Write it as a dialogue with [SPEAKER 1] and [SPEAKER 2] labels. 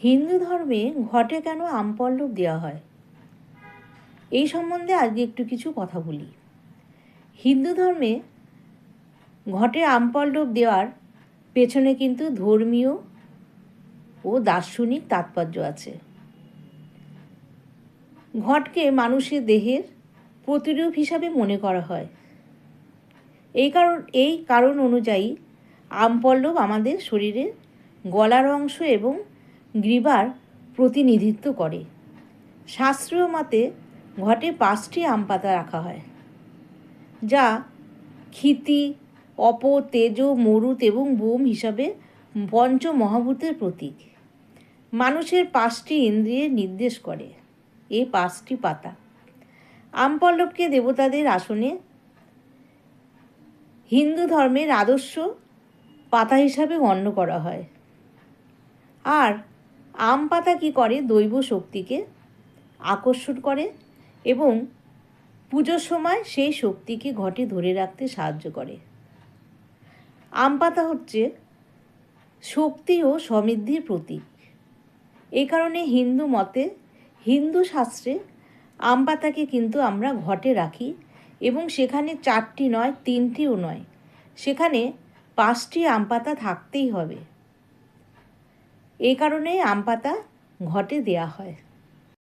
[SPEAKER 1] হিন্দু ধর্মে ঘটে কেন আম পল্লব দেওয়া হয়, এই সম্বন্ধে আজকে একটু কিছু কথা বলি। হিন্দু ধর্মে ঘটে আম পল্লব দেওয়ার পেছনে কিন্তু ধর্মীয় ও দার্শনিক তাৎপর্য আছে। ঘটকে মানুষের দেহের প্রতিরূপ হিসাবে মনে করা হয়। এই কারণ অনুযায়ী আম পল্লব আমাদের শরীরের গলার অংশ এবং গ্রীবার প্রতিনিধিত্ব করে। শাস্ত্রীয় মতে ঘটে 5টি আম পাতা রাখা হয়, যা ক্ষিতি, অপ, তেজ, মরুত এবং বোম হিসাবে পঞ্চমহাভূতের প্রতীক। মানুষের 5টি ইন্দ্রিয়ের নির্দেশ করে এই 5টি পাতা। আম পল্লবকে দেবতাদের আসনে হিন্দু ধর্মের আদর্শ পাতা হিসাবে গণ্য করা হয়। আর আম পাতা কী করে, দৈব শক্তিকে আকর্ষণ করে এবং পুজোর সময় সেই শক্তিকে ঘটে ধরে রাখতে সাহায্য করে। আম পাতা হচ্ছে শক্তি ও সমৃদ্ধির প্রতীক। এই কারণে হিন্দু শাস্ত্রে আম পাতাকে কিন্তু আমরা ঘটে রাখি এবং সেখানে 4টি নয়, 3টিও নয়, সেখানে 5টি আম পাতা থাকতেই হবে। এই কারণে আম পাতা ঘটে দেয়া হয়।